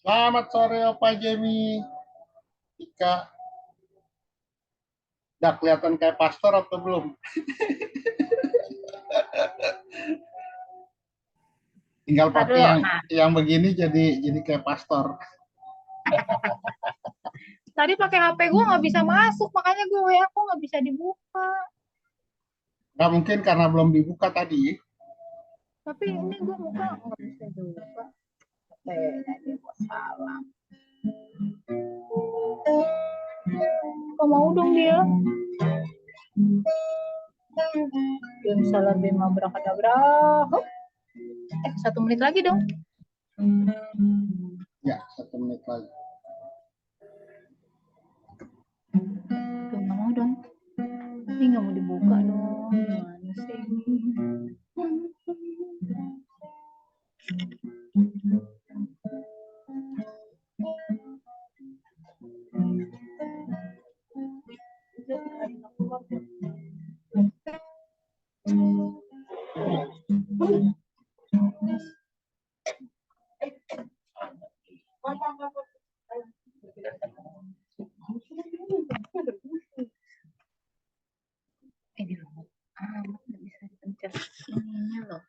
Selamat sore Opa Jemi. Ika, udah kelihatan kayak pastor atau belum? Tinggal pakai Aduh, yang begini jadi kayak pastor. tadi pakai HP gue nggak bisa masuk, makanya gue WA aku nggak bisa dibuka. Nggak mungkin karena belum dibuka tadi. Tapi ini gue buka nggak bisa juga. Tadi gue salah. Kok mau dong dia? Belum salah bima berakadabra. 1 menit lagi dong. Ya, 1 menit lagi. Tuh, nggak mau dong. Ini nggak mau dibuka dong. Gimana sih? Ini loh. Nggak bisa dipencet ininya loh.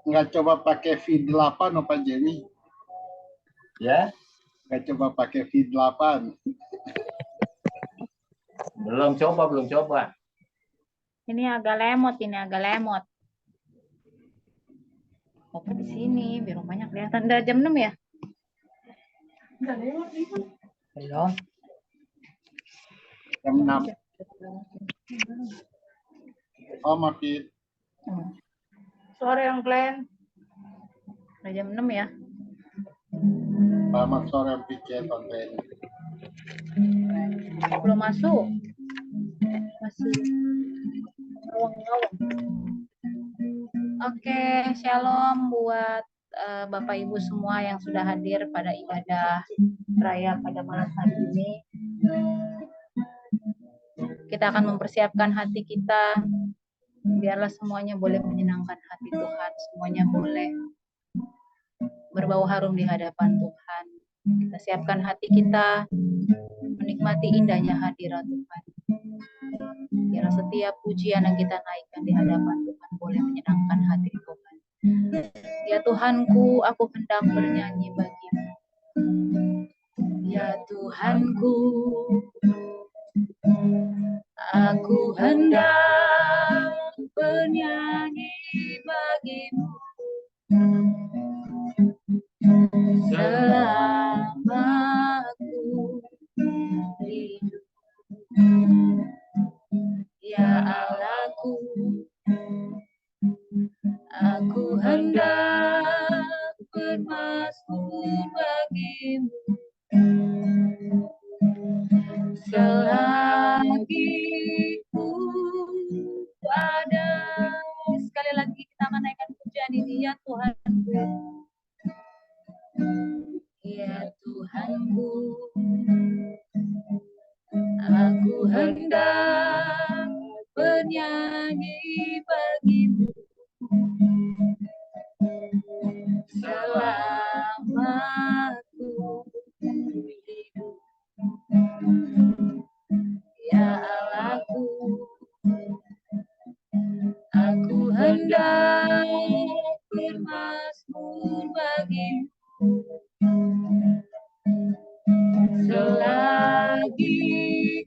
Nggak coba pakai V8 Opa Jemi. Ya, Nggak coba pakai V8. belum coba. Ini agak lemot. Oke di sini biar rumahnya kelihatan. Udah jam 6 ya? Belum. Jam 6. Oh, makin. Sore yang Glenn. Udah jam 6 ya? Selamat sore pikir konten. Belum masuk. Masih ngawang-ngawang. Oke, shalom buat Bapak Ibu semua yang sudah hadir pada ibadah raya pada malam hari ini. Kita akan mempersiapkan hati kita, biarlah semuanya boleh menyenangkan hati Tuhan, semuanya boleh berbau harum di hadapan Tuhan. Kita siapkan hati kita, menikmati indahnya hadirat Tuhan. Biar setiap pujian yang kita naikkan di hadapan Tuhan boleh menyenangkan hati Tuhan. Ya Tuhanku, aku hendak bernyanyi bagimu. Ya Tuhanku, aku hendak bernyanyi bagimu. Selama aku hidup. Ya Allahku, aku hendak bermazmur bagimu. Selagi ku ada. Sekali lagi kita akan naikkan pujian ini, ya Tuhanku. Ya Tuhanku, aku hendak bernyanyi bagimu. Selama aku hidup. Ya Allahku, aku hendak bermazmur bagimu. Selagi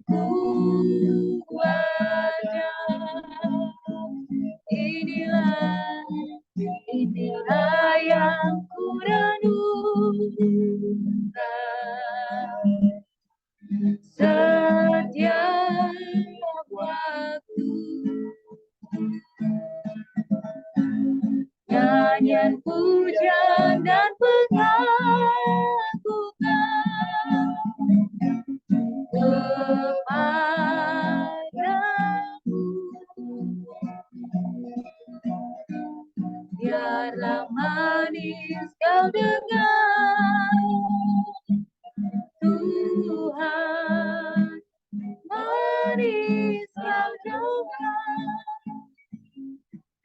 ku ada, inilah yang ku renungkan. Setiap waktu nyanyian pujian dan pengagungan kepadamu. Biarlah manis kau dengar, Tuhan, manis kau dengar,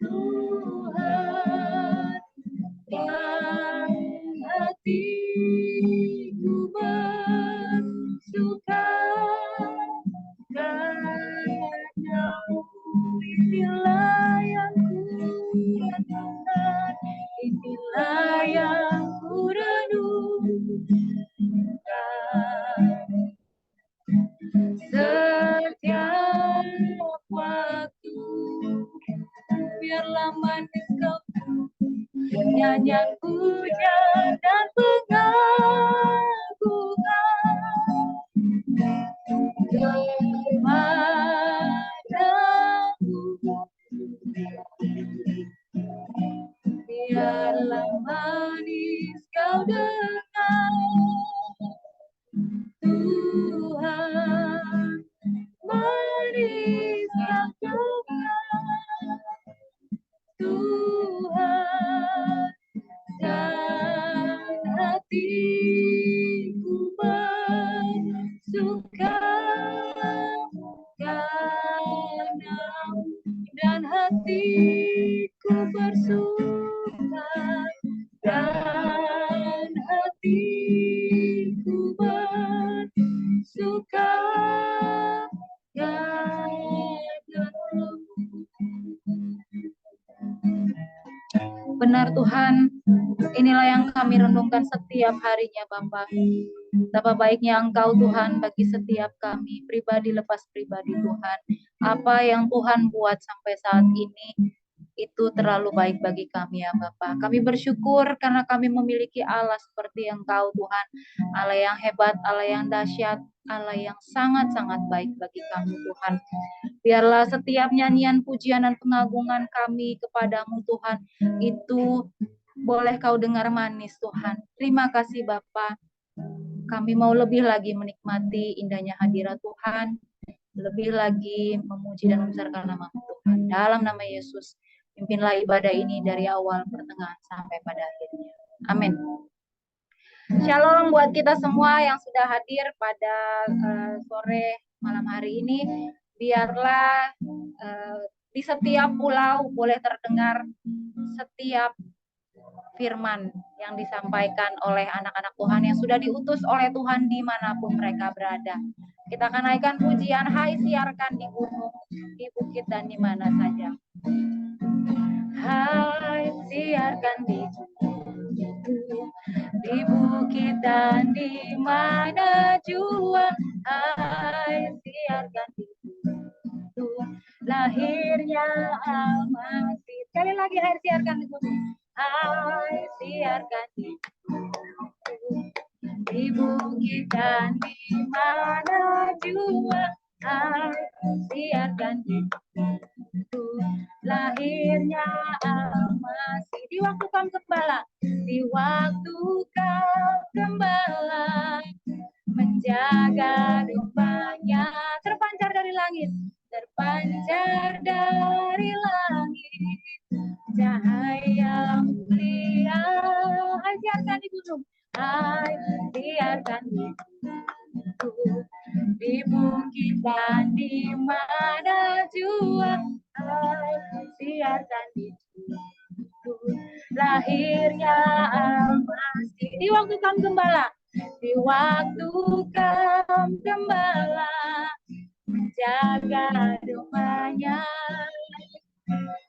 Tuhan, biarlah manis kau nyanyian pujian dan pengagungan kepadamu. Biarlah manis kau dengar Tuhan, manis kau dengar Tuhan, dan hatiku bersuka padamu, dan hatiku bersuka, dan hatiku bersuka padamu. Benar Tuhan, inilah yang kami renungkan setiap harinya Bapa. Betapa baiknya Engkau Tuhan bagi setiap kami, pribadi lepas pribadi Tuhan. Apa yang Tuhan buat sampai saat ini, itu terlalu baik bagi kami ya Bapa. Kami bersyukur karena kami memiliki Allah seperti Engkau Tuhan. Allah yang hebat, Allah yang dahsyat, Allah yang sangat-sangat baik bagi kami Tuhan. Biarlah setiap nyanyian, pujian, dan pengagungan kami kepadamu Tuhan, itu boleh kau dengar manis Tuhan. Terima kasih Bapa. Kami mau lebih lagi menikmati indahnya hadirat Tuhan, lebih lagi memuji dan membesarkan nama Tuhan. Dalam nama Yesus, pimpinlah ibadah ini dari awal, pertengahan, sampai pada akhirnya. Amin. Shalom buat kita semua yang sudah hadir pada sore malam hari ini. Biarlah di setiap pulau boleh terdengar setiap firman yang disampaikan oleh anak-anak Tuhan yang sudah diutus oleh Tuhan dimanapun mereka berada. Kita akan naikkan pujian, hai siarkan di gunung, di bukit, dan di mana saja. Hai siarkan di bukit dan di mana jua. Hai siarkan di lahirnya Al-Masih. Sekali lagi, hai siarkan di gunung. Hai siarkan di bukit dan di mana jua. Hai siarkan di lahirnya Al-Masih. Di waktu kau gembala, di waktu kau gembala, menjaga dombanya, terpancar dari langit, terpancar dari langit, cahaya mulia. Hai siarkan di gunung, hai siarkan di bukit dan di mana jua. Hai siarkan di lahirnya Al-Masih. Di waktu kaum gembala, di waktu kaum gembala, menjaga dombanya,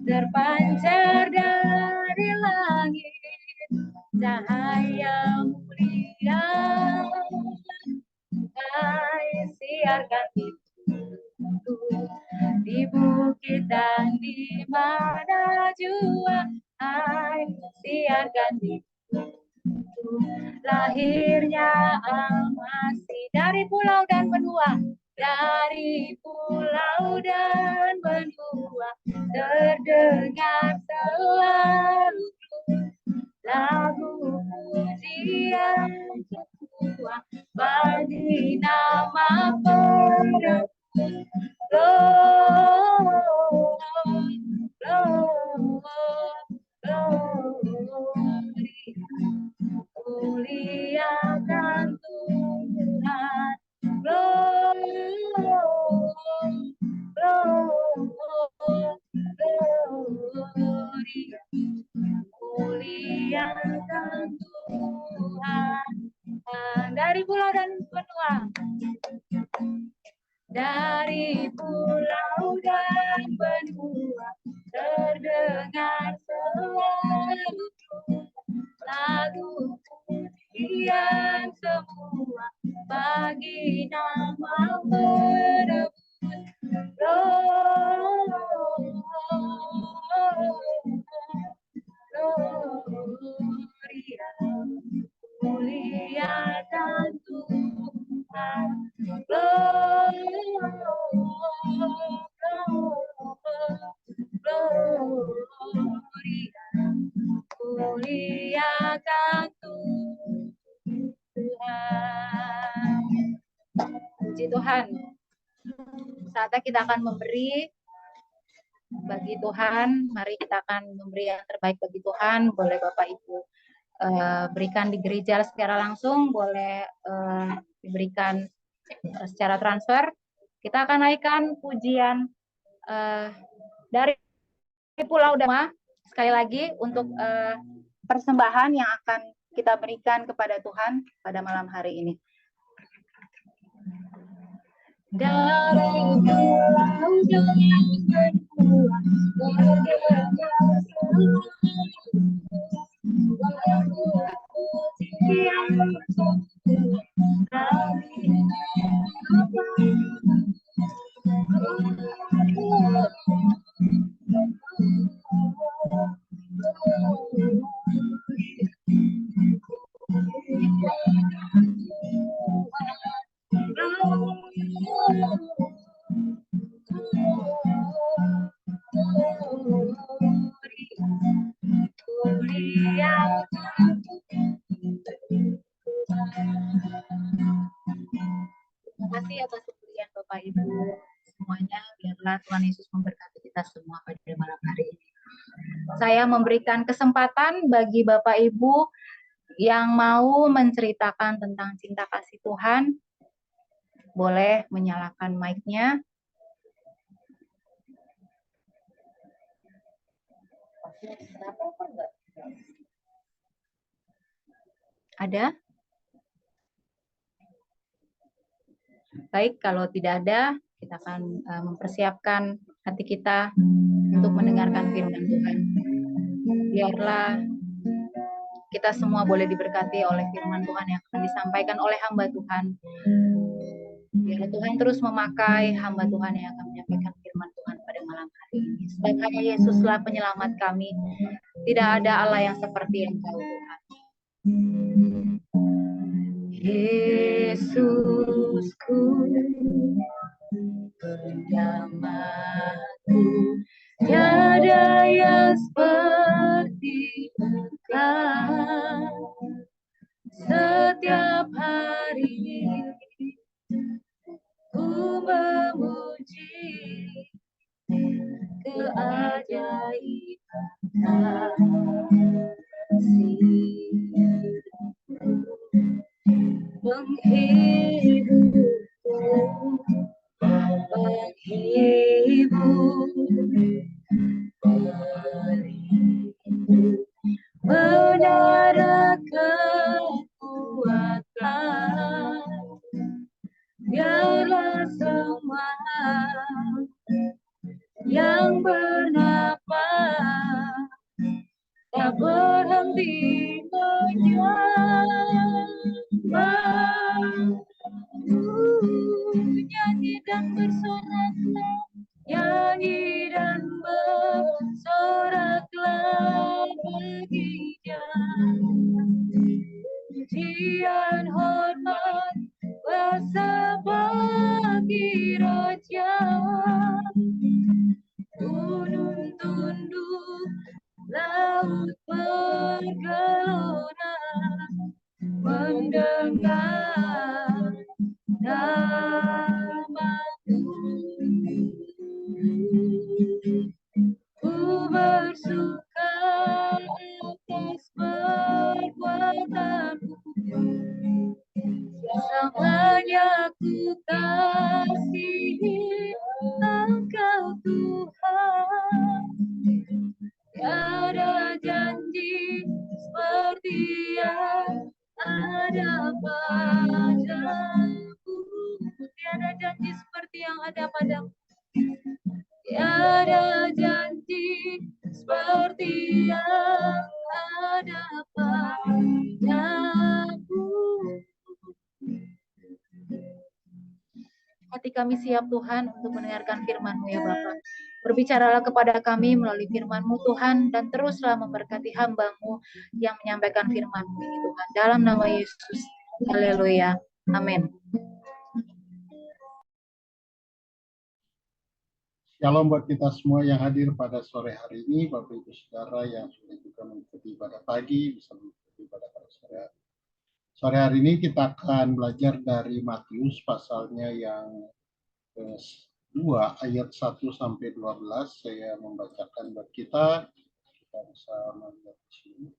terpancar dari langit, cahaya mulia. Hai siarkan di bukit dan di mana jua. Hai siarkan di lahirnya Al-Masih. Dari pulau dan benua, dari pulau dan benua, terdengar selalu lagu pujian semua bagi nama penebus. Muliakan Tuhan, muliakan Tuhan. Dari pulau dan benua, dari pulau dan benua, terdengar selalu lagu pujian semua bagi nama penebus. Tuhan. Saatnya kita akan memberi bagi Tuhan. Mari kita akan memberi yang terbaik bagi Tuhan. Boleh Bapak Ibu berikan di gereja secara langsung, boleh diberikan secara transfer. Kita akan naikkan pujian dari Pulau Dama sekali lagi untuk persembahan yang akan kita berikan kepada Tuhan pada malam hari ini. Dari pulau Terima kasih atas pemberian Bapak Ibu semuanya. Biarlah Tuhan Yesus memberkati kita semua pada malam hari ini. Saya memberikan kesempatan bagi Bapak Ibu yang mau menceritakan tentang cinta kasih Tuhan, boleh menyalakan mic-nya. Ada? Baik, kalau tidak ada, kita akan mempersiapkan hati kita untuk mendengarkan firman Tuhan. Biarlah kita semua boleh diberkati oleh firman Tuhan yang akan disampaikan oleh hamba Tuhan. Biarlah Tuhan terus memakai hamba Tuhan yang akan menyampaikan firman Tuhan pada malam hari ini. Sebab hanya Yesuslah penyelamat kami. Tidak ada Allah yang seperti Engkau, Tuhan. Yesusku, penyelamatku, tiada yang seperti Engkau. Setiap hari ku memuji keajaiban kasih-Mu, menghiburku, menara kekuatan. Biarlah semua yang bernafas tak berhenti menyembah, nyanyi dan bersoraklah, nyanyi dan bersoraklah baginya. Pujian hormat kuasa bagi Raja. Gunung tunduk, laut bergelora, mendengar namamu. Ku bersuka atas perbuatanmu, selamanya ku kasihi Engkau Tuhan. Tiada janji seperti yang ada padamu. Tiada janji seperti yang ada padamu. Tiada janji seperti yang ada padamu. Hati kami siap Tuhan untuk mendengarkan firman-Mu ya Bapa. Berbicaralah kepada kami melalui firman-Mu Tuhan, dan teruslah memberkati hamba-Mu yang menyampaikan firman-Mu ini Tuhan. Dalam nama Yesus. Haleluya. Amin. Shalom buat kita semua yang hadir pada sore hari ini, Bapak Ibu Saudara yang sudah juga mengikuti ibadah pagi, bisa mengikuti ibadah pada sore hari. Sore hari ini kita akan belajar dari Matius pasalnya yang kedua ayat 1 sampai 12. Saya membacakan buat kita. Kita bisa melihat di sini.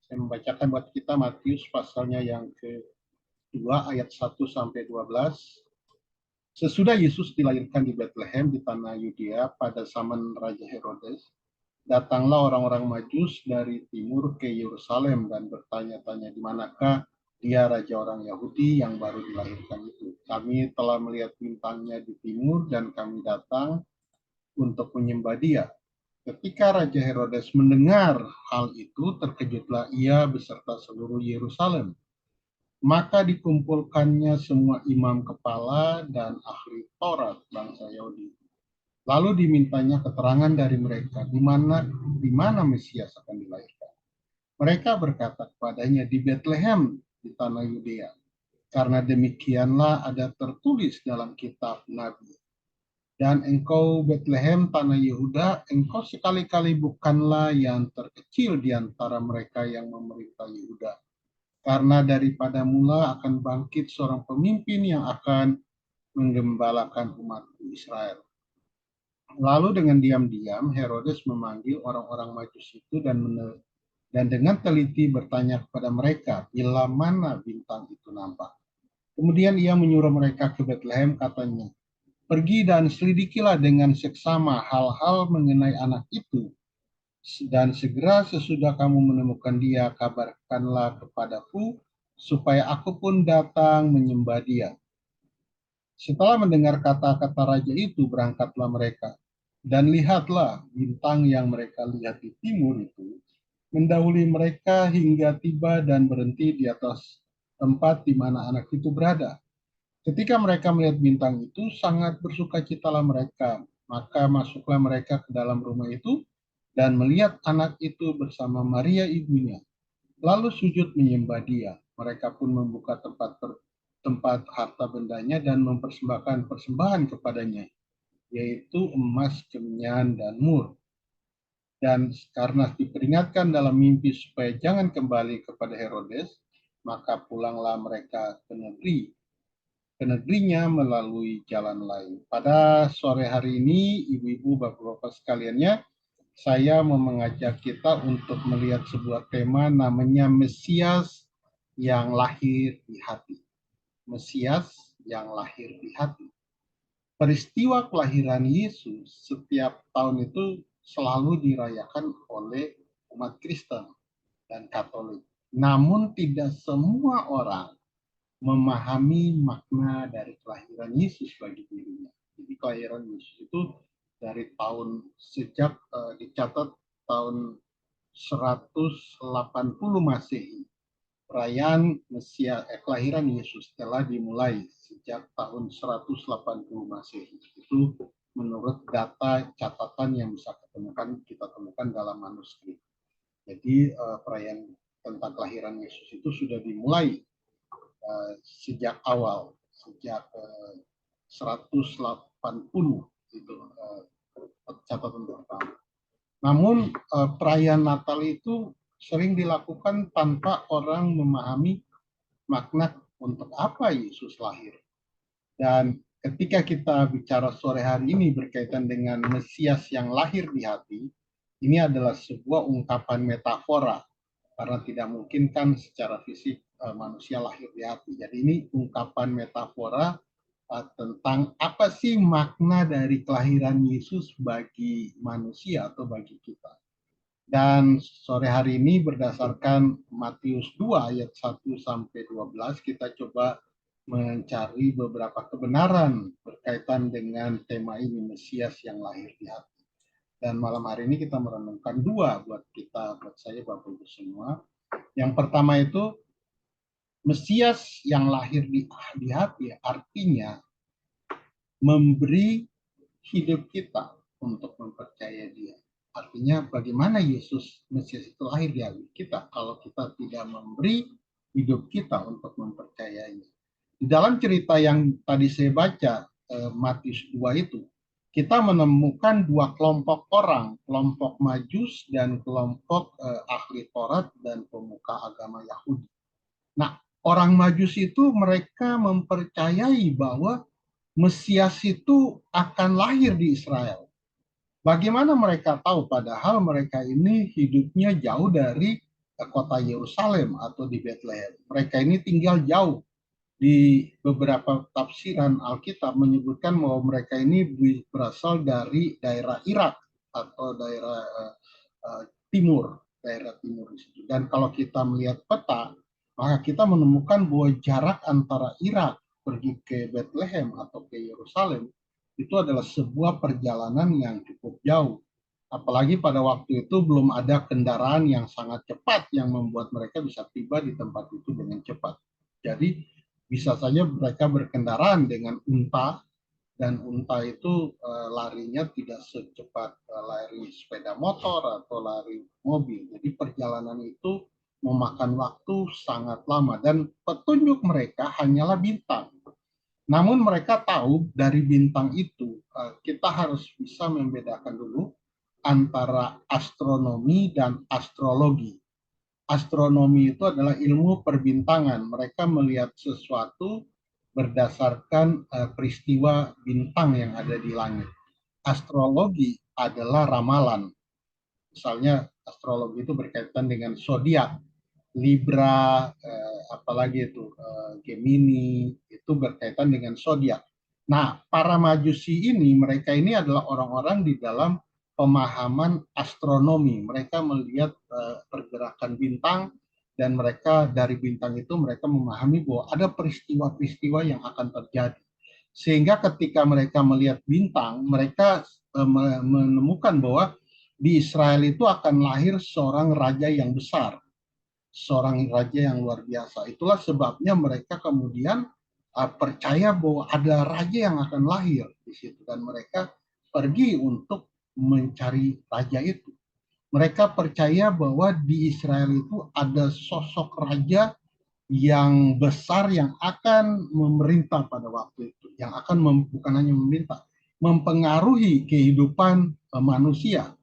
Saya membacakan buat kita Matius pasalnya yang kedua ayat 1 sampai 12. Sesudah Yesus dilahirkan di Bethlehem di tanah Yudea pada zaman Raja Herodes, datanglah orang-orang Majus dari timur ke Yerusalem dan bertanya-tanya di manakah dia raja orang Yahudi yang baru dilahirkan itu. Kami telah melihat bintangnya di timur dan kami datang untuk menyembah dia. Ketika Raja Herodes mendengar hal itu, terkejutlah ia beserta seluruh Yerusalem. Maka dikumpulkannya semua imam kepala dan ahli Taurat bangsa Yahudi. Lalu dimintanya keterangan dari mereka di mana Mesias akan dilahirkan. Mereka berkata kepadanya, di Bethlehem di tanah Yudea. Karena demikianlah ada tertulis dalam kitab Nabi. Dan engkau Bethlehem tanah Yehuda, engkau sekali-kali bukanlah yang terkecil di antara mereka yang memerintah Yehuda. Karena daripada mula akan bangkit seorang pemimpin yang akan menggembalakan umat Israel. Lalu dengan diam-diam Herodes memanggil orang-orang Majus itu dan dengan teliti bertanya kepada mereka, bila mana bintang itu nampak. Kemudian ia menyuruh mereka ke Bethlehem, katanya, pergi dan selidikilah dengan seksama hal-hal mengenai anak itu, dan segera sesudah kamu menemukan dia, kabarkanlah kepadaku, supaya aku pun datang menyembah dia. Setelah mendengar kata-kata raja itu, berangkatlah mereka. Dan lihatlah, bintang yang mereka lihat di timur itu mendahului mereka hingga tiba dan berhenti di atas tempat di mana anak itu berada. Ketika mereka melihat bintang itu, sangat bersukacitalah mereka. Maka masuklah mereka ke dalam rumah itu dan melihat anak itu bersama Maria ibunya. Lalu sujud menyembah dia. Mereka pun membuka tempat harta bendanya dan mempersembahkan persembahan kepadanya, yaitu emas, kemenyan, dan mur. Dan karena diperingatkan dalam mimpi supaya jangan kembali kepada Herodes, maka pulanglah mereka ke negerinya melalui jalan lain. Pada sore hari ini, ibu-ibu, bapak-bapak sekaliannya, saya mau mengajak kita untuk melihat sebuah tema namanya Mesias yang lahir di hati. Mesias yang lahir di hati. Peristiwa kelahiran Yesus setiap tahun itu selalu dirayakan oleh umat Kristen dan Katolik. Namun tidak semua orang memahami makna dari kelahiran Yesus bagi dirinya. Jadi kelahiran Yesus itu dari sejak dicatat tahun 180 Masehi. Perayaan kelahiran Yesus telah dimulai sejak tahun 180 Masehi. Itu menurut data catatan yang bisa kita temukan dalam manuskrip. Jadi perayaan tentang kelahiran Yesus itu sudah dimulai sejak awal, sejak 180 itu catatan pertama. Namun perayaan Natal itu sering dilakukan tanpa orang memahami makna untuk apa Yesus lahir. Dan ketika kita bicara sore hari ini berkaitan dengan Mesias yang lahir di hati, ini adalah sebuah ungkapan metafora karena tidak mungkin kan secara fisik manusia lahir di hati. Jadi ini ungkapan metafora tentang apa sih makna dari kelahiran Yesus bagi manusia atau bagi kita. Dan sore hari ini berdasarkan Matius 2 ayat 1 sampai 12 kita coba mencari beberapa kebenaran berkaitan dengan tema ini, Mesias yang lahir di hati. Dan malam hari ini kita merenungkan dua buat saya, Bapak Ibu semua. Yang pertama itu, Mesias yang lahir di hati artinya memberi hidup kita untuk mempercayai dia. Artinya bagaimana Yesus Mesias itu lahir di hati kita kalau kita tidak memberi hidup kita untuk mempercayainya. Di dalam cerita yang tadi saya baca, Matius 2 itu, kita menemukan dua kelompok orang, kelompok Majus dan kelompok ahli Taurat dan pemuka agama Yahudi. Nah, orang Majus itu mereka mempercayai bahwa Mesias itu akan lahir di Israel. Bagaimana mereka tahu padahal mereka ini hidupnya jauh dari kota Yerusalem atau di Bethlehem. Mereka ini tinggal jauh. Di beberapa tafsiran Alkitab menyebutkan bahwa mereka ini berasal dari daerah Irak atau daerah timur, daerah timur di situ. Dan kalau kita melihat peta, maka kita menemukan bahwa jarak antara Irak pergi ke Bethlehem atau ke Yerusalem itu adalah sebuah perjalanan yang cukup jauh. Apalagi pada waktu itu belum ada kendaraan yang sangat cepat yang membuat mereka bisa tiba di tempat itu dengan cepat. Jadi bisa saja mereka berkendaraan dengan unta, dan unta itu larinya tidak secepat lari sepeda motor atau lari mobil. Jadi perjalanan itu memakan waktu sangat lama dan petunjuk mereka hanyalah bintang. Namun mereka tahu dari bintang itu kita harus bisa membedakan dulu antara astronomi dan astrologi. Astronomi itu adalah ilmu perbintangan. Mereka melihat sesuatu berdasarkan peristiwa bintang yang ada di langit. Astrologi adalah ramalan. Misalnya astrologi itu berkaitan dengan zodiak, Libra, apalagi itu Gemini, itu berkaitan dengan zodiak. Nah, para majusi ini, mereka ini adalah orang-orang di dalam pemahaman astronomi. Mereka melihat pergerakan bintang dan mereka dari bintang itu mereka memahami bahwa ada peristiwa-peristiwa yang akan terjadi. Sehingga ketika mereka melihat bintang, mereka menemukan bahwa di Israel itu akan lahir seorang raja yang besar, seorang raja yang luar biasa. Itulah sebabnya mereka kemudian percaya bahwa ada raja yang akan lahir di situ dan mereka pergi untuk mencari raja itu. Mereka percaya bahwa di Israel itu ada sosok raja yang besar yang akan memerintah pada waktu itu, yang akan bukan hanya memerintah, mempengaruhi kehidupan manusia.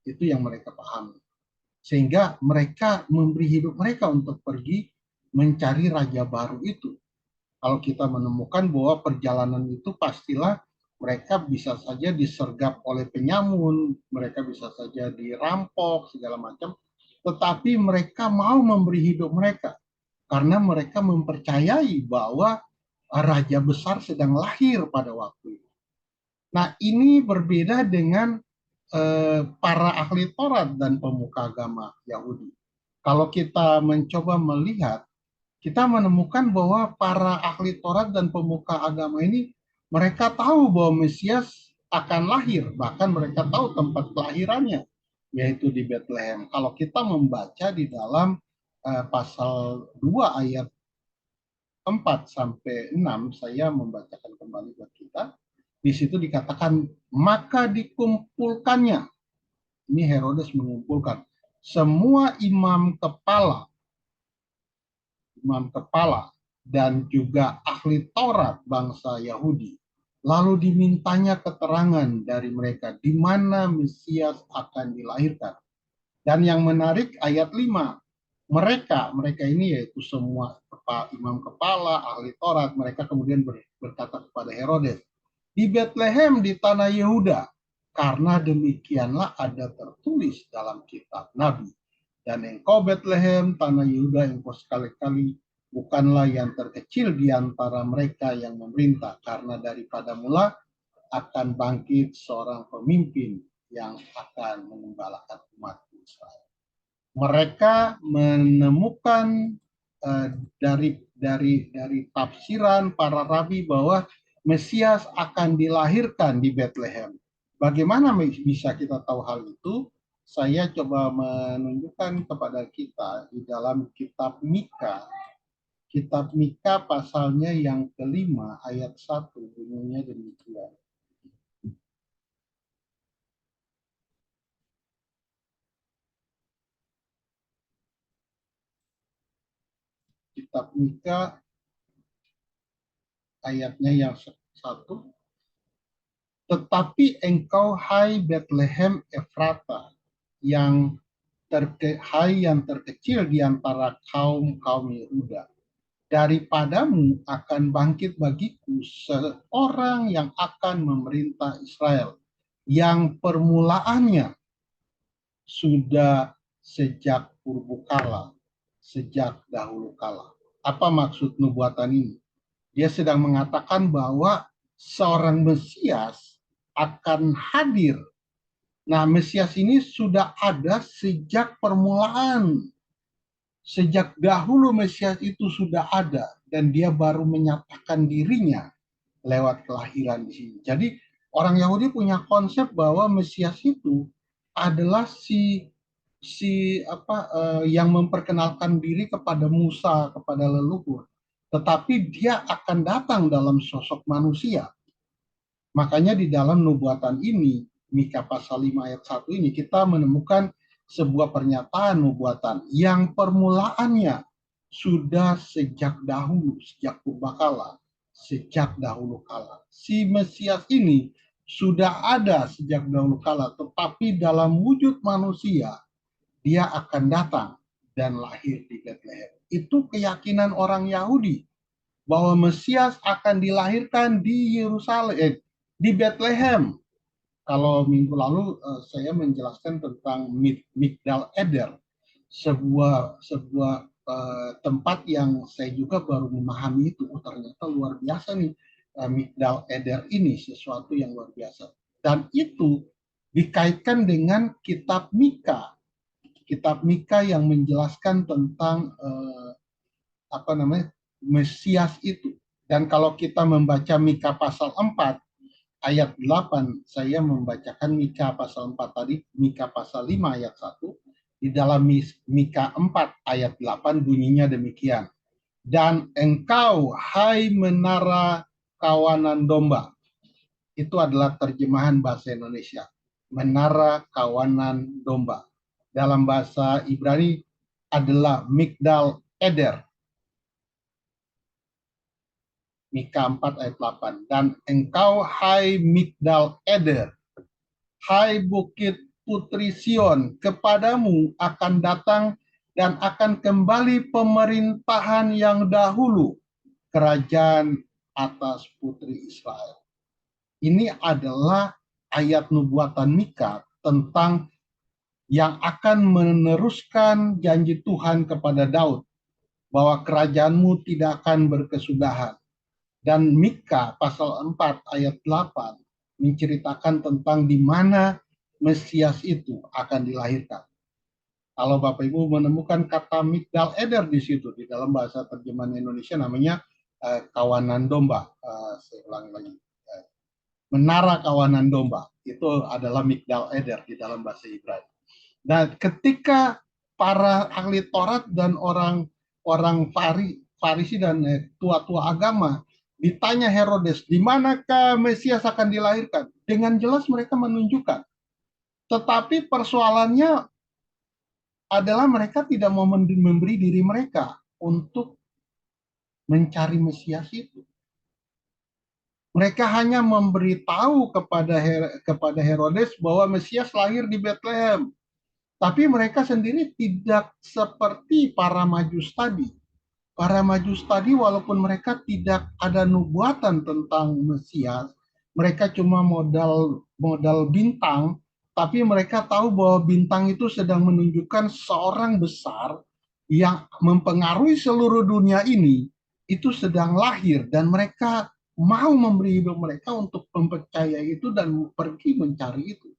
Itu yang mereka pahami. Sehingga mereka memberi hidup mereka untuk pergi mencari raja baru itu. Kalau kita menemukan bahwa perjalanan itu pastilah mereka bisa saja disergap oleh penyamun, mereka bisa saja dirampok, segala macam. Tetapi mereka mau memberi hidup mereka. Karena mereka mempercayai bahwa raja besar sedang lahir pada waktu itu. Nah, ini berbeda dengan para ahli Taurat dan pemuka agama Yahudi. Kalau kita mencoba melihat, kita menemukan bahwa para ahli Taurat dan pemuka agama ini mereka tahu bahwa Mesias akan lahir, bahkan mereka tahu tempat kelahirannya, yaitu di Bethlehem. Kalau kita membaca di dalam pasal 2 ayat 4 sampai 6, saya membacakan kembali buat kita. Di situ dikatakan, maka dikumpulkannya, ini Herodes mengumpulkan semua imam kepala dan juga ahli Taurat bangsa Yahudi. Lalu dimintanya keterangan dari mereka di mana Mesias akan dilahirkan. Dan yang menarik ayat 5, mereka ini yaitu semua imam kepala, ahli Taurat, mereka kemudian berkata kepada Herodes, di Bethlehem di tanah Yehuda, karena demikianlah ada tertulis dalam kitab Nabi. Dan engkau Bethlehem, tanah Yehuda, engkau sekali-kali bukanlah yang terkecil di antara mereka yang memerintah, karena daripada mula akan bangkit seorang pemimpin yang akan mengembalakan umat Israel. Mereka menemukan dari tafsiran para rabi bahwa Mesias akan dilahirkan di Bethlehem. Bagaimana bisa kita tahu hal itu? Saya coba menunjukkan kepada kita di dalam kitab Mika. Kitab Mika pasalnya yang kelima ayat 1 bunyinya demikian. Kitab Mika ayatnya yang satu. Tetapi engkau, hai Bethlehem Efrata, yang terkecil di antara kaum-kaum Yehuda, daripadamu akan bangkit bagiku seorang yang akan memerintah Israel, yang permulaannya sudah sejak purbukala, sejak dahulu kala. Apa maksud nubuatan ini? Dia sedang mengatakan bahwa seorang Mesias akan hadir. Nah, Mesias ini sudah ada sejak permulaan. Sejak dahulu Mesias itu sudah ada dan dia baru menyatakan dirinya lewat kelahiran di sini. Jadi orang Yahudi punya konsep bahwa Mesias itu adalah yang memperkenalkan diri kepada Musa, kepada leluhur. Tetapi dia akan datang dalam sosok manusia. Makanya di dalam nubuatan ini, Mika pasal 5 ayat 1 ini, kita menemukan sebuah pernyataan nubuatan yang permulaannya sudah sejak dahulu, sejak purbakala, sejak dahulu kala. Si Mesias ini sudah ada sejak dahulu kala, tetapi dalam wujud manusia, dia akan datang dan lahir di Bethlehem. Itu keyakinan orang Yahudi, bahwa Mesias akan dilahirkan di Yerusalem, di Bethlehem. Kalau minggu lalu saya menjelaskan tentang Migdal Eder, sebuah tempat yang saya juga baru memahami itu. Oh, ternyata luar biasa nih, Migdal Eder ini sesuatu yang luar biasa. Dan itu dikaitkan dengan kitab Mika. Kitab Mika yang menjelaskan tentang Mesias itu. Dan kalau kita membaca Mika pasal 4 ayat 8, saya membacakan Mika pasal 4 tadi, Mika pasal 5 ayat 1. Di dalam Mika 4 ayat 8 bunyinya demikian. Dan engkau, hai menara kawanan domba. Itu adalah terjemahan bahasa Indonesia. Menara kawanan domba. Dalam bahasa Ibrani adalah Migdal Eder. Mika 4 ayat 8. Dan engkau, hai Migdal Eder, hai bukit putri Sion, kepadamu akan datang dan akan kembali pemerintahan yang dahulu, kerajaan atas putri Israel. Ini adalah ayat nubuatan Mika tentang yang akan meneruskan janji Tuhan kepada Daud, bahwa kerajaanmu tidak akan berkesudahan. Dan Mika pasal 4 ayat 8 menceritakan tentang di mana Mesias itu akan dilahirkan. Kalau Bapak Ibu menemukan kata Migdal Eder di situ, di dalam bahasa terjemahan Indonesia namanya kawanan domba. Saya ulangi lagi. Menara kawanan domba. Itu adalah Migdal Eder di dalam bahasa Ibrani. Nah, ketika para ahli Taurat dan orang Farisi dan tua-tua agama ditanya Herodes, di manakah Mesias akan dilahirkan? Dengan jelas mereka menunjukkan. Tetapi persoalannya adalah mereka tidak mau memberi diri mereka untuk mencari Mesias itu. Mereka hanya memberitahu kepada Herodes bahwa Mesias lahir di Bethlehem. Tapi mereka sendiri tidak seperti para Majus tadi. Para Majus tadi walaupun mereka tidak ada nubuatan tentang Mesias, mereka cuma modal bintang, tapi mereka tahu bahwa bintang itu sedang menunjukkan seorang besar yang mempengaruhi seluruh dunia ini, itu sedang lahir, dan mereka mau memberi hidup mereka untuk mempercayai itu dan pergi mencari itu.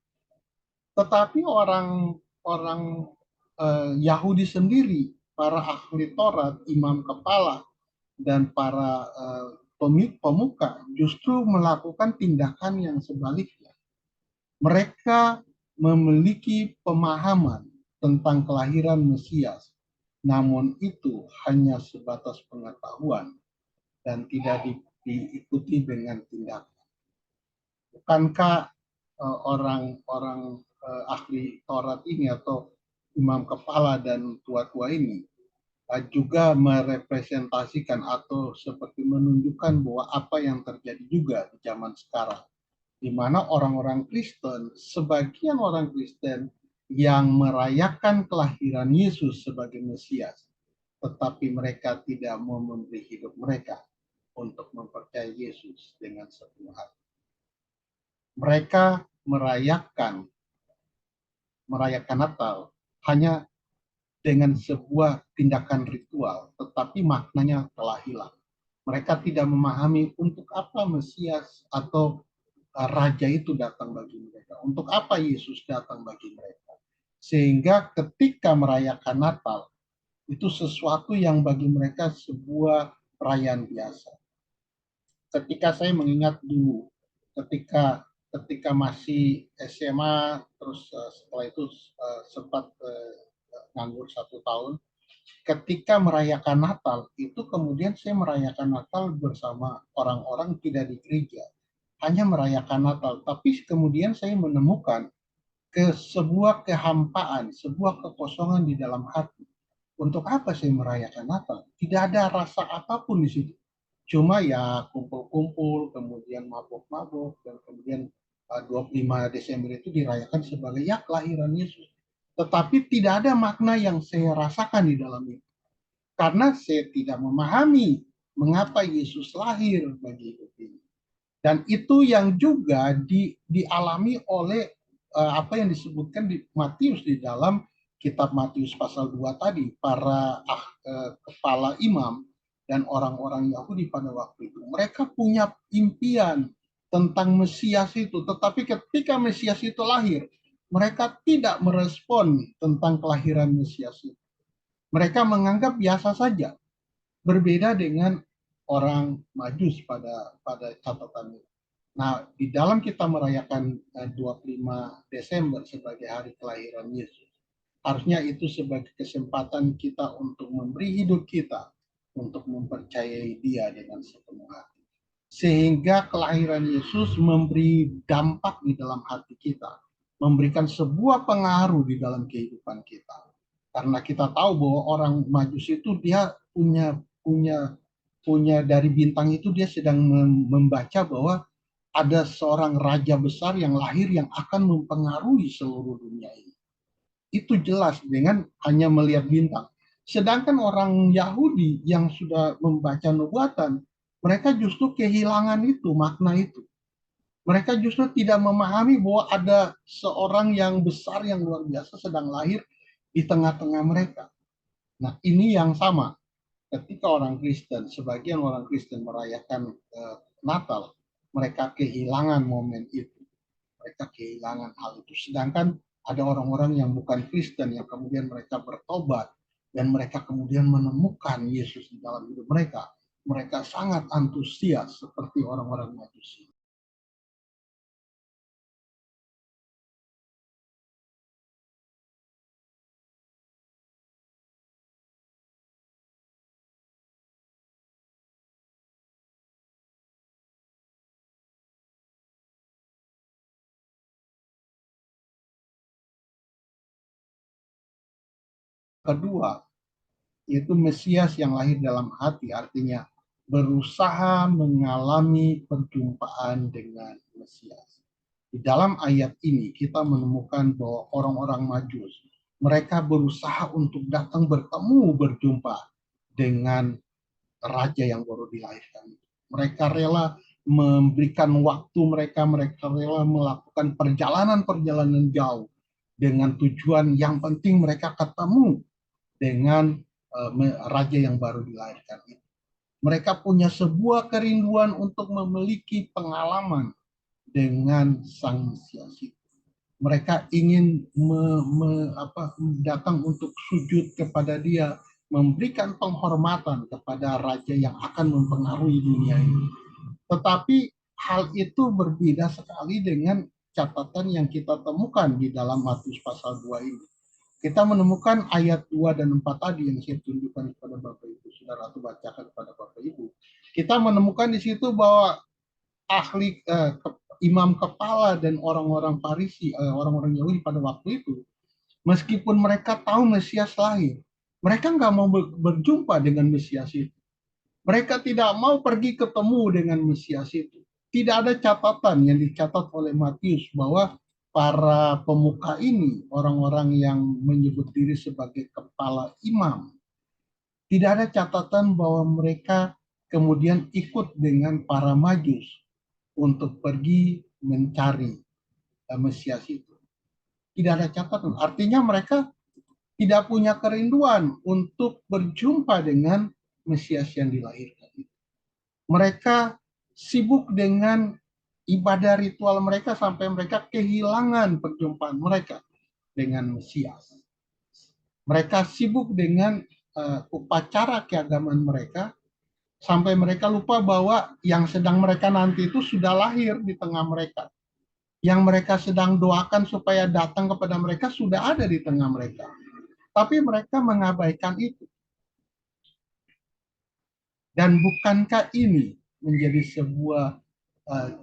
Tetapi orang Yahudi sendiri, para ahli Taurat, imam kepala, dan para pemuka justru melakukan tindakan yang sebaliknya. Mereka memiliki pemahaman tentang kelahiran Mesias, namun itu hanya sebatas pengetahuan dan tidak diikuti dengan tindakan. Bukankah orang-orang ahli Taurat ini atau imam kepala dan tua-tua ini juga merepresentasikan atau seperti menunjukkan bahwa apa yang terjadi juga di zaman sekarang, di mana orang-orang Kristen, sebagian orang Kristen yang merayakan kelahiran Yesus sebagai Mesias, tetapi mereka tidak mau memberi hidup mereka untuk mempercayai Yesus dengan sepenuh hati. Mereka merayakan Natal hanya dengan sebuah tindakan ritual, tetapi maknanya telah hilang. Mereka tidak memahami untuk apa Mesias atau Raja itu datang bagi mereka, untuk apa Yesus datang bagi mereka. Sehingga ketika merayakan Natal, itu sesuatu yang bagi mereka sebuah perayaan biasa. Ketika saya mengingat dulu, ketika masih SMA, terus setelah itu sempat nganggur 1 tahun, ketika merayakan Natal, itu kemudian saya merayakan Natal bersama orang-orang tidak di gereja, hanya merayakan Natal. Tapi kemudian saya menemukan sebuah kehampaan, sebuah kekosongan di dalam hati. Untuk apa saya merayakan Natal? Tidak ada rasa apapun di situ. Cuma ya kumpul-kumpul, kemudian mabuk-mabuk, dan kemudian 25 Desember itu dirayakan sebagai ya kelahiran Yesus. Tetapi tidak ada makna yang saya rasakan di dalam itu. Karena saya tidak memahami mengapa Yesus lahir bagi hidup ini. Dan itu yang juga dialami oleh apa yang disebutkan di Matius, di dalam kitab Matius pasal 2 tadi, para kepala imam dan orang-orang Yahudi pada waktu itu. Mereka punya impian tentang Mesias itu, tetapi ketika Mesias itu lahir, mereka tidak merespon tentang kelahiran Mesias itu. Mereka menganggap biasa saja, berbeda dengan orang Majus pada catatan itu. Nah, di dalam kita merayakan 25 Desember sebagai hari kelahiran Yesus, harusnya itu sebagai kesempatan kita untuk memberi hidup kita untuk mempercayai Dia dengan sepenuh hati. Sehingga kelahiran Yesus memberi dampak di dalam hati kita, memberikan sebuah pengaruh di dalam kehidupan kita. Karena kita tahu bahwa orang Majus itu dia punya dari bintang itu, dia sedang membaca bahwa ada seorang raja besar yang lahir yang akan mempengaruhi seluruh dunia ini. Itu jelas dengan hanya melihat bintang. Sedangkan orang Yahudi yang sudah membaca nubuatan, mereka justru kehilangan itu, makna itu. Mereka justru tidak memahami bahwa ada seorang yang besar, yang luar biasa sedang lahir di tengah-tengah mereka. Nah, ini yang sama. Ketika orang Kristen, sebagian orang Kristen merayakan Natal, mereka kehilangan momen itu. Mereka kehilangan hal itu. Sedangkan ada orang-orang yang bukan Kristen yang kemudian mereka bertobat dan mereka kemudian menemukan Yesus di dalam hidup mereka. Mereka sangat antusias seperti orang-orang Majusi. Kedua, yaitu Mesias yang lahir dalam hati, artinya berusaha mengalami perjumpaan dengan Mesias. Di dalam ayat ini kita menemukan bahwa orang-orang Majus, mereka berusaha untuk datang bertemu, berjumpa dengan raja yang baru dilahirkan. Mereka rela memberikan waktu mereka rela melakukan perjalanan-perjalanan jauh dengan tujuan yang penting mereka ketemu dengan raja yang baru dilahirkan itu. Mereka punya sebuah kerinduan untuk memiliki pengalaman dengan Sang Mesias itu. Mereka ingin datang untuk sujud kepada Dia, memberikan penghormatan kepada raja yang akan mempengaruhi dunia ini. Tetapi hal itu berbeda sekali dengan catatan yang kita temukan di dalam Matius pasal 2 ini. Kita menemukan ayat 2 dan 4 tadi yang saya tunjukkan kepada Bapak Ibu, Saudara, atau bacakan kepada Bapak Ibu. Kita menemukan di situ bahwa imam kepala dan orang-orang Farisi, orang-orang Yahudi pada waktu itu, meskipun mereka tahu Mesias lahir, Mereka nggak mau berjumpa dengan Mesias itu. Mereka tidak mau pergi ketemu dengan Mesias itu. Tidak ada catatan yang dicatat oleh Matius bahwa para pemuka ini, orang-orang yang menyebut diri sebagai kepala imam, tidak ada catatan bahwa mereka kemudian ikut dengan para Majus untuk pergi mencari Mesias itu. Tidak ada catatan. Artinya mereka tidak punya kerinduan untuk berjumpa dengan Mesias yang dilahirkan. Mereka sibuk dengan ibadah ritual mereka sampai mereka kehilangan perjumpaan mereka dengan Mesias. Mereka sibuk dengan upacara keagamaan mereka sampai mereka lupa bahwa yang sedang mereka nanti itu sudah lahir di tengah mereka. Yang mereka sedang doakan supaya datang kepada mereka sudah ada di tengah mereka. Tapi mereka mengabaikan itu. Dan bukankah ini menjadi sebuah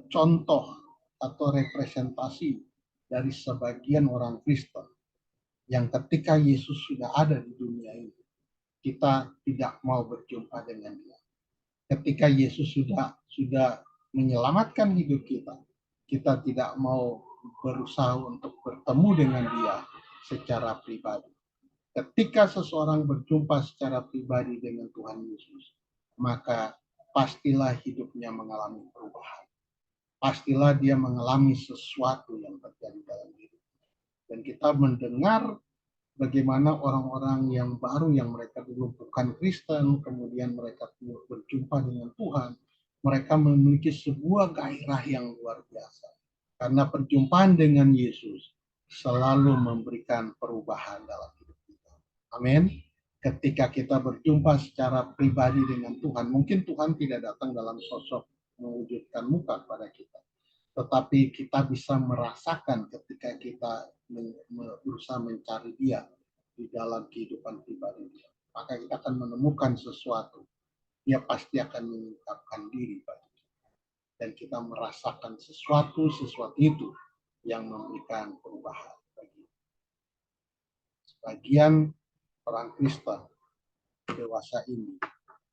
contoh atau representasi dari sebagian orang Kristen yang ketika Yesus sudah ada di dunia ini, kita tidak mau berjumpa dengan dia. Ketika Yesus sudah menyelamatkan hidup kita, kita tidak mau berusaha untuk bertemu dengan dia secara pribadi. Ketika seseorang berjumpa secara pribadi dengan Tuhan Yesus, maka pastilah hidupnya mengalami perubahan. Pastilah dia mengalami sesuatu yang terjadi dalam hidup. Dan kita mendengar bagaimana orang-orang yang baru yang mereka dulu bukan Kristen, kemudian mereka berjumpa dengan Tuhan, mereka memiliki sebuah gairah yang luar biasa. Karena perjumpaan dengan Yesus selalu memberikan perubahan dalam hidup kita. Amin. Ketika kita berjumpa secara pribadi dengan Tuhan, mungkin Tuhan tidak datang dalam sosok mewujudkan muka kepada kita, tetapi kita bisa merasakan ketika kita berusaha mencari dia di dalam kehidupan pribadi dia. Maka kita akan menemukan sesuatu. Dia pasti akan mengungkapkan diri bagi kita. Dan kita merasakan sesuatu itu yang memberikan perubahan bagi kita. Sebagian orang Kristen dewasa ini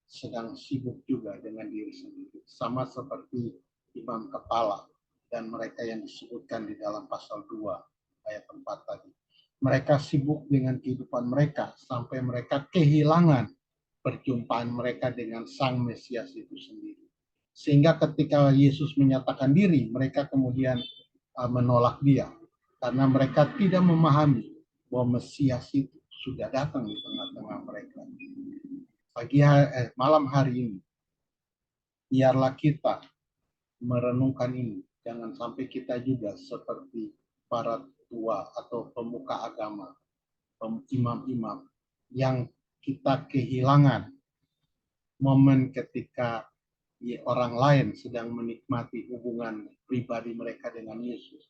sedang sibuk juga dengan diri sendiri. Sama seperti imam kepala dan mereka yang disebutkan di dalam pasal 2 ayat 4 tadi. Mereka sibuk dengan kehidupan mereka sampai mereka kehilangan perjumpaan mereka dengan Sang Mesias itu sendiri. Sehingga ketika Yesus menyatakan diri, mereka kemudian menolak dia. Karena mereka tidak memahami bahwa Mesias itu sudah datang di tengah-tengah mereka. Malam hari ini, biarlah kita merenungkan ini. Jangan sampai kita juga seperti para tua atau pemuka agama, imam-imam, yang kita kehilangan momen ketika orang lain sedang menikmati hubungan pribadi mereka dengan Yesus,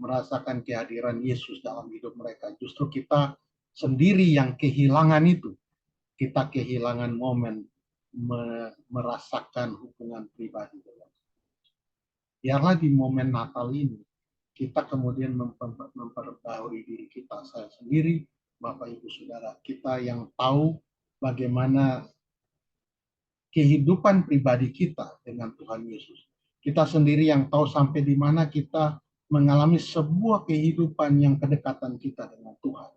merasakan kehadiran Yesus dalam hidup mereka. Justru kita sendiri yang kehilangan itu. Kita kehilangan momen merasakan hubungan pribadi dengan biarlah di momen Natal ini kita kemudian memperbaharui diri kita, saya sendiri, Bapak Ibu Saudara, kita yang tahu bagaimana kehidupan pribadi kita dengan Tuhan Yesus. Kita sendiri yang tahu sampai di mana kita mengalami sebuah kehidupan yang kedekatan kita dengan Tuhan.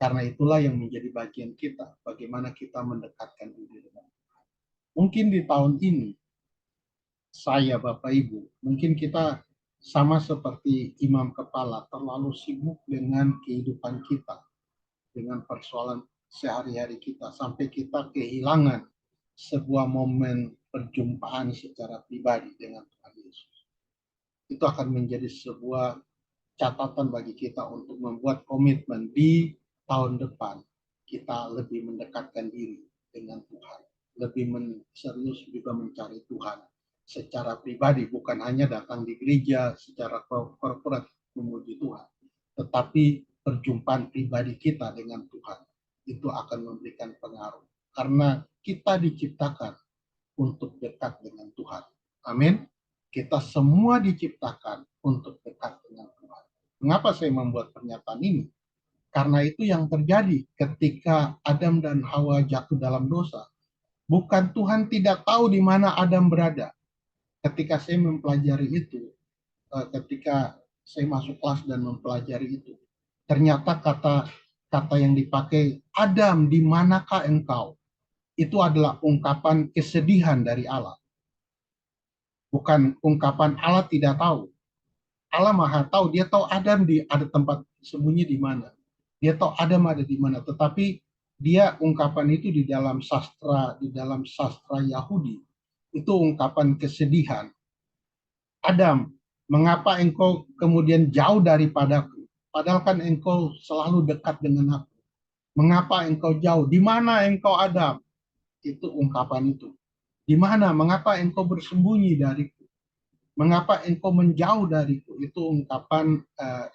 Karena itulah yang menjadi bagian kita, bagaimana kita mendekatkan diri dengan Tuhan. Mungkin di tahun ini, saya Bapak Ibu, mungkin kita sama seperti imam kepala, terlalu sibuk dengan kehidupan kita, dengan persoalan sehari-hari kita, sampai kita kehilangan sebuah momen perjumpaan secara pribadi dengan Tuhan Yesus. Itu akan menjadi sebuah catatan bagi kita untuk membuat komitmen di tahun depan kita lebih mendekatkan diri dengan Tuhan, lebih serius juga mencari Tuhan secara pribadi, bukan hanya datang di gereja secara korporat memuji Tuhan, tetapi perjumpaan pribadi kita dengan Tuhan itu akan memberikan pengaruh karena kita diciptakan untuk dekat dengan Tuhan. Amin. Kita semua diciptakan untuk dekat dengan Tuhan. Mengapa saya membuat pernyataan ini? Karena itu yang terjadi ketika Adam dan Hawa jatuh dalam dosa. Bukan Tuhan tidak tahu di mana Adam berada. Ketika saya mempelajari itu, ketika saya masuk kelas dan mempelajari itu, ternyata kata yang dipakai, Adam, di manakah engkau? Itu adalah ungkapan kesedihan dari Allah. Bukan ungkapan Allah tidak tahu. Allah Maha tahu, dia tahu Adam ada tempat sembunyi di mana. Dia tahu Adam ada di mana, tetapi dia ungkapan itu di dalam sastra Yahudi. Itu ungkapan kesedihan. Adam, mengapa engkau kemudian jauh daripadaku? Padahal kan engkau selalu dekat dengan aku. Mengapa engkau jauh? Di mana engkau Adam? Itu ungkapan itu. Di mana? Mengapa engkau bersembunyi dariku? Mengapa engkau menjauh dariku? Itu ungkapan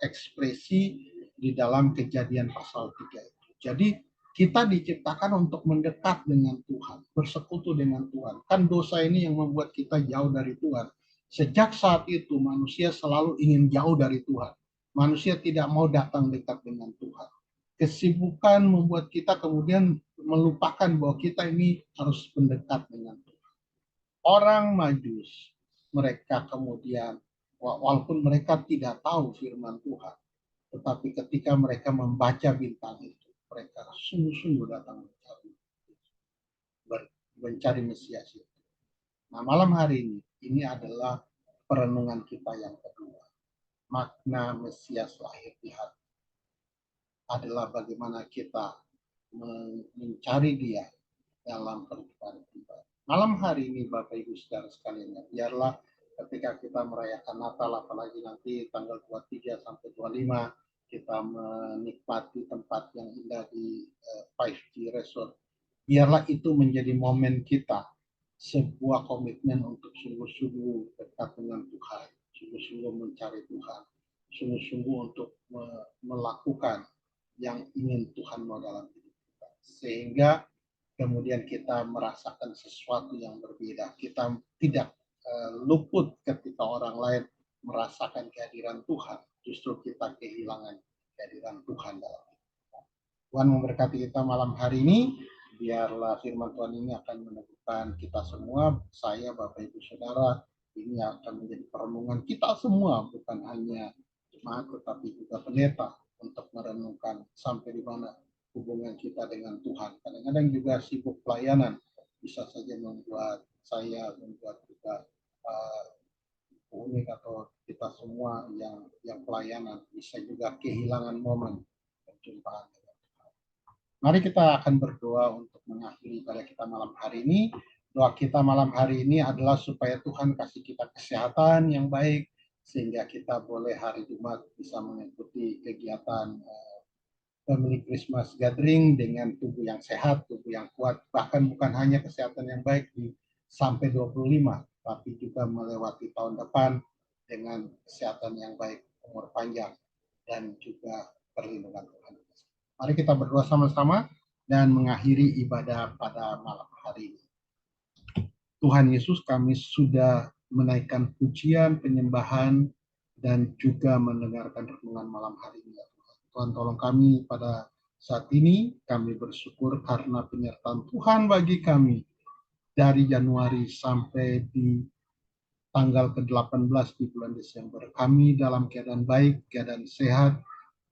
ekspresi di dalam Kejadian pasal 3 itu. Jadi kita diciptakan untuk mendekat dengan Tuhan, bersekutu dengan Tuhan. Kan dosa ini yang membuat kita jauh dari Tuhan. Sejak saat itu manusia selalu ingin jauh dari Tuhan. Manusia tidak mau datang dekat dengan Tuhan. Kesibukan membuat kita kemudian melupakan bahwa kita ini harus mendekat dengan Tuhan. Orang Majus, mereka kemudian, walaupun mereka tidak tahu firman Tuhan, tetapi ketika mereka membaca bintang itu, mereka sungguh-sungguh datang mencari Mesias itu. Nah, malam hari ini adalah perenungan kita yang kedua. Makna Mesias lahir di hati adalah bagaimana kita mencari dia dalam kehidupan kita. Malam hari ini Bapak Ibu Saudara sekalian, biarlah ketika kita merayakan Natal, apalagi nanti tanggal 23 sampai 25, kita menikmati tempat yang indah di 5G Resort. Biarlah itu menjadi momen kita, sebuah komitmen untuk sungguh-sungguh dekat dengan Tuhan, sungguh-sungguh mencari Tuhan, sungguh-sungguh untuk melakukan yang ingin Tuhan mau dalam hidup kita. Sehingga kemudian kita merasakan sesuatu yang berbeda. Kita tidak luput ketika orang lain merasakan kehadiran Tuhan. Justru kita kehilangan kehadiran Tuhan dalam hidup kita. Tuhan memberkati kita malam hari ini. Biarlah firman Tuhan ini akan meneguhkan kita semua. Saya, Bapak Ibu Saudara, ini akan menjadi perenungan kita semua. Bukan hanya jemaat, tetapi juga pendeta. Untuk merenungkan sampai di mana hubungan kita dengan Tuhan. Kadang-kadang juga sibuk pelayanan bisa saja membuat juga unik, atau kita semua yang pelayanan bisa juga kehilangan momen perjumpaan dengan Tuhan. Mari kita akan berdoa untuk mengakhiri pada kita malam hari ini. Doa kita malam hari ini adalah supaya Tuhan kasih kita kesehatan yang baik, sehingga kita boleh hari Jumat bisa mengikuti kegiatan Family Christmas Gathering dengan tubuh yang sehat, tubuh yang kuat, bahkan bukan hanya kesehatan yang baik sampai 25, tapi juga melewati tahun depan dengan kesehatan yang baik, umur panjang, dan juga perlindungan Tuhan. Mari kita berdoa sama-sama dan mengakhiri ibadah pada malam hari ini. Tuhan Yesus, kami sudah menaikkan pujian, penyembahan, dan juga mendengarkan renungan malam hari ini. Tuhan, tolong kami pada saat ini. Kami bersyukur karena penyertaan Tuhan bagi kami dari Januari sampai di tanggal ke-18 di bulan Desember. Kami dalam keadaan baik, keadaan sehat,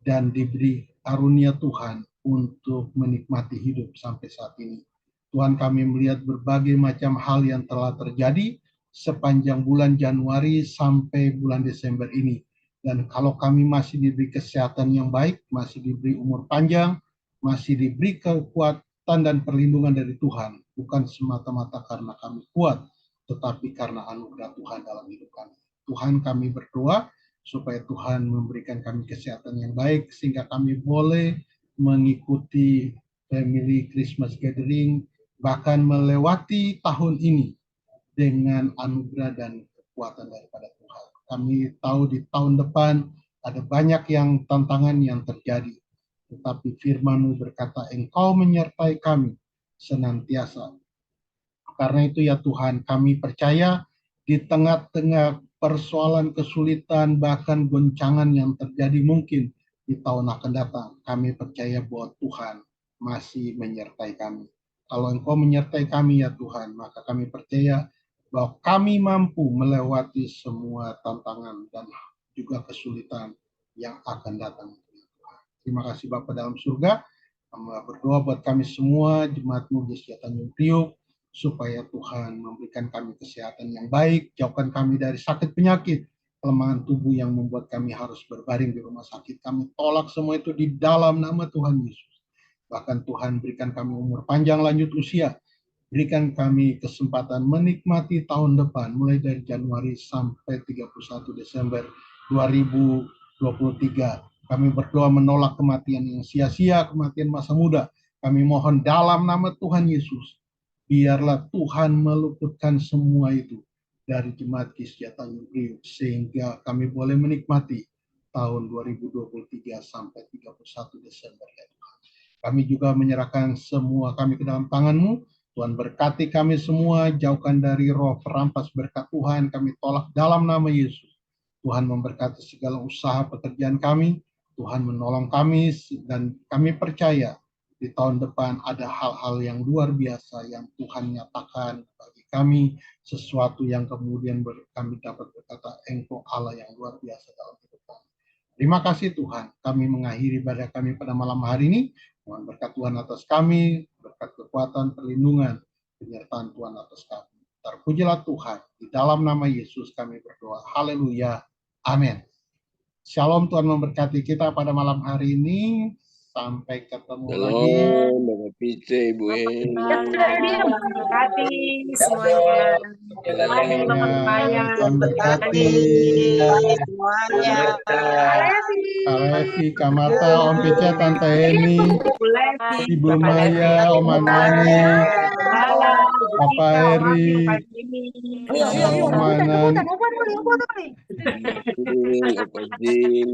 dan diberi karunia Tuhan untuk menikmati hidup sampai saat ini. Tuhan, kami melihat berbagai macam hal yang telah terjadi sepanjang bulan Januari sampai bulan Desember ini. Dan kalau kami masih diberi kesehatan yang baik, masih diberi umur panjang, masih diberi kekuatan dan perlindungan dari Tuhan, bukan semata-mata karena kami kuat, tetapi karena anugerah Tuhan dalam hidup kami. Tuhan, kami berdoa supaya Tuhan memberikan kami kesehatan yang baik, sehingga kami boleh mengikuti Family Christmas Gathering, bahkan melewati tahun ini dengan anugerah dan kekuatan daripada Tuhan. Kami tahu di tahun depan ada banyak yang tantangan yang terjadi, tetapi firman-Mu berkata, Engkau menyertai kami senantiasa. Karena itu ya Tuhan, kami percaya di tengah-tengah persoalan kesulitan, bahkan goncangan yang terjadi mungkin di tahun akan datang. Kami percaya bahwa Tuhan masih menyertai kami. Kalau Engkau menyertai kami ya Tuhan, maka kami percaya bahwa kami mampu melewati semua tantangan dan juga kesulitan yang akan datang. Terima kasih Bapa dalam surga. Kami berdoa buat kami semua, jemaat-Mu di Tanjung Priok, supaya Tuhan memberikan kami kesehatan yang baik, jauhkan kami dari sakit penyakit, kelemahan tubuh yang membuat kami harus berbaring di rumah sakit. Kami tolak semua itu di dalam nama Tuhan Yesus. Bahkan Tuhan berikan kami umur panjang, lanjut usia. Berikan kami kesempatan menikmati tahun depan, mulai dari Januari sampai 31 Desember 2023. Kami berdoa menolak kematian yang sia-sia, kematian masa muda. Kami mohon dalam nama Tuhan Yesus, biarlah Tuhan meluputkan semua itu dari jemaat Gereja Tanjung Priok, sehingga kami boleh menikmati tahun 2023 sampai 31 Desember ya Tuhan. Kami juga menyerahkan semua kami ke dalam tangan-Mu. Tuhan berkati kami semua, jauhkan dari roh perampas berkat Tuhan, kami tolak dalam nama Yesus. Tuhan memberkati segala usaha pekerjaan kami, Tuhan menolong kami, dan kami percaya di tahun depan ada hal-hal yang luar biasa yang Tuhan nyatakan bagi kami, sesuatu yang kemudian kami dapat berkata, Engkau Allah yang luar biasa dalam hidup kami. Terima kasih Tuhan, kami mengakhiri ibadah kami pada malam hari ini. Mohon berkat Tuhan atas kami, berkat kekuatan, perlindungan, penyertaan Tuhan atas kami. Terpujilah Tuhan, di dalam nama Yesus kami berdoa. Haleluya. Amin. Shalom, Tuhan memberkati kita pada malam hari ini. Sampai ketemu lagi. Shalom, Bapak Pice, Ibu Heni. Berkati semuanya. Tuhan berkati. Semuanya. Alesi, Kamata, Om Pice, Tante Heni, Ibu Maya, Om Anani, Papa Heri, Om Anan. Apa Jimmy.